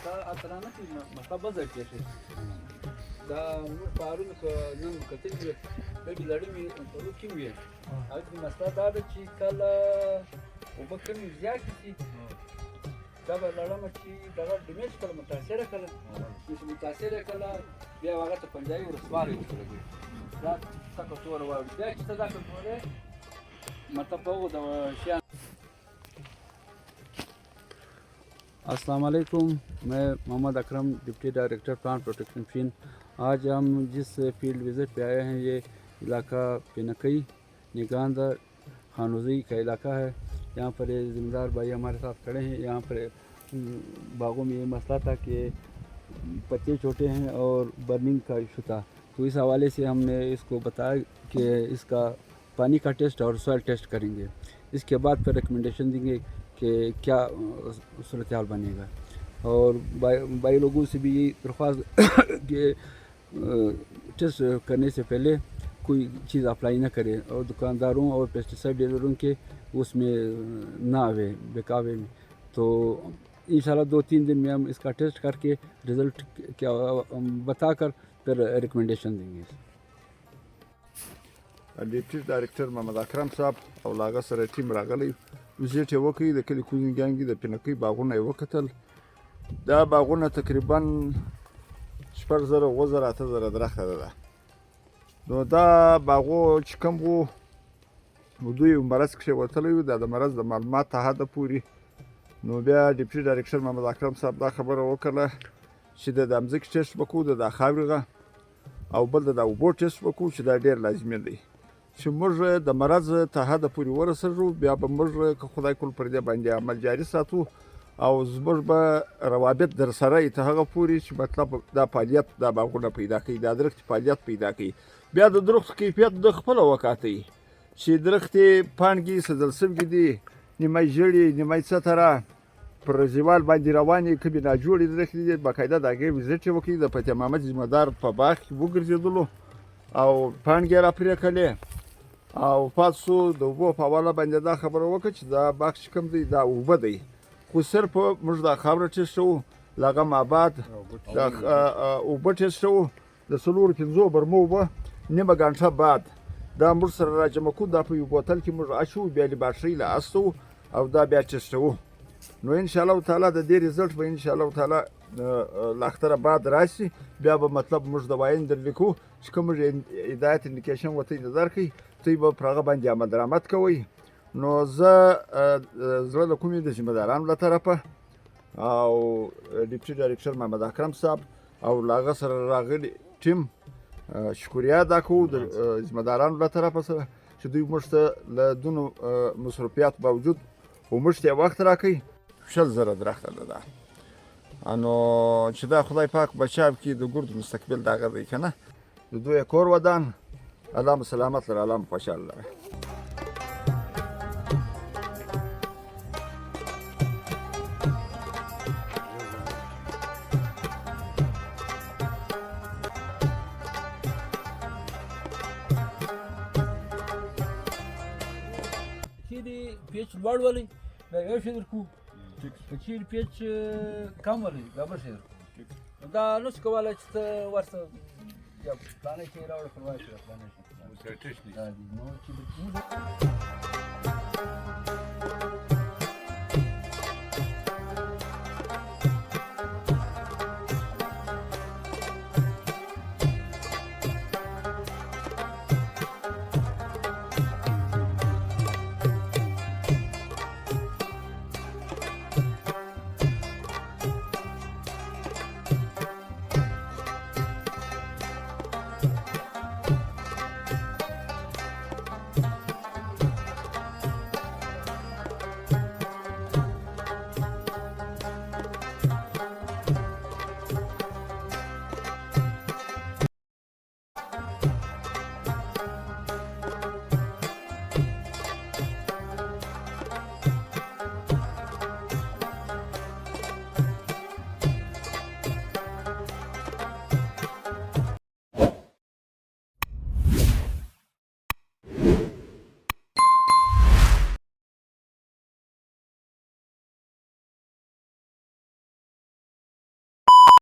مستا اترانه کې مستا بزر کېږي دا موږ پارونه په نن کتل دي په لړۍ مې په کې وي او د مستا دا چې کله وبکم زیات شي دا به لړم چې دا د میچ کله متاثر کړه چې متاثر کړه بیا هغه ته پنځایي ورسوالي وکړي دا تاسو ته ورواړو بیا چې دا کومه مطلب هو دا شیان. अस्सलाम वालेकुम, मैं मोहम्मद Akram, deputy director plant protection फीन। आज हम जिस फील्ड विज़िट पे आए हैं ये इलाका पिनकई निगांदा खानोजी का इलाका है। यहाँ पर ये ज़िम्मेदार भाई हमारे साथ खड़े हैं। यहाँ पर बागों में ये मसला था कि पत्ते छोटे हैं और बर्निंग का इशू था, तो इस हवाले से हमने इसको बताया कि इसका पानी का टेस्ट और सॉइल टेस्ट करेंगे। इसके बाद फिर रिकमेंडेशन देंगे कि क्या सूरत हाल बनेगा। और भाई लोगों से भी यही दरख्वास्त कि टेस्ट करने से पहले कोई चीज़ अप्लाई ना करें और दुकानदारों और पेस्टिसाइड डीलरों के उसमें ना आवे बेकावे में। तो इंशाल्लाह 2-3 दिन में हम इसका टेस्ट करके रिज़ल्ट क्या बताकर फिर रिकमेंडेशन देंगे। डिप्टी डायरेक्टर मोहम्मद अकरम साहब او لاغه سره ټیم راغلی وزیټ یې وکړي د کلي کوزین ګانګي د پینکۍ باغونه یې وکتل. دا باغونه تقریبا 8,000 درخته ده. نو دا باغو چې کوم وو دوی مرض کښې وتلی وو د مرض د معلومات ته حده پورې. نو بیا ډیپټي ډایرکټر محمد اکرم صاحب دا خبره وکړه چې د ځمکې ټیسټ وکړو د خاورې او بل د اوبو ټیسټ وکړو چې دا ډېر لازمي دی چې موږ د مرض ته حده پورې ورسېږو. بیا به موږ که خدای کول پر دې باندې عمل جاري ساتو او زموږ به روابط در سره ای ته هغه پورې چې مطلب دا فعالیت دا باغونه پیدا کوي، دا درخت فعالیت پیدا کوي. بیا د درخت کیفیت د خپله وکاتئ چې درختې پاڼګې سدل سوي دي، نیمه ژړې نیمه څتره پر زیوال باندې روانې کبي ناجوړې درختې دي. باقاعده د هغې وزیټ یې وکړي. د فتح محمد ذمه دار په باغ کې وګرځېدلو او پاڼګې یې راپرې کړلې او پاتې شو. د اوبو په حواله باندې دا خبره وکړه چې دا باغ چې کوم دی دا اوبه دی، خو صرف موږ دا خاوره ټیسټ کوو، له هغه مابعد د اوبه ټیسټ کوو د 4-5 برمو اوبه نیمه ګنټه بعد دا موږ سره راجمع کوو. دا په یو بوتل کې موږ اچوو، بیا لیبارټرۍ له استوو او دا بیا ټیسټ کوو. نو انشاءالله تعالی د دې رزلټ به انشاءالله تعالی له اختره بعد راشي. بیا به مطلب موږ دواین درلیکو چې کوم هدایت انډیکیشن ورته درکړي، دوی به پر هغه باندې عمل درآمد کوئ. نو زه زړه له کومې د ذمه دارانو له طرفه او ډیپټي ډایرکټر محمد اکرم صاحب او له هغه سره راغلي ټیم شکریه ادا کوو د ذمه دارانو له طرفه سره چې دوی موږ ته له دونو مصروفیات باوجود موږ ته وخت راکوي. 6,000 درخته ده. نو چې دا خدای پاک بچاو کړي د ګردو مستقبل د هغه دی که نه، د دوی کور ودان الله مو سلامت لره، الله مو خوشحال لره. چیرې پیچ لوړ ولې دا یو شی درکو، چیرې پیچ کم ولې دا بل شی درکو. دا نشي کولی چې ته ورته یا پلانې کې راوړه پروا یې کړه پلانې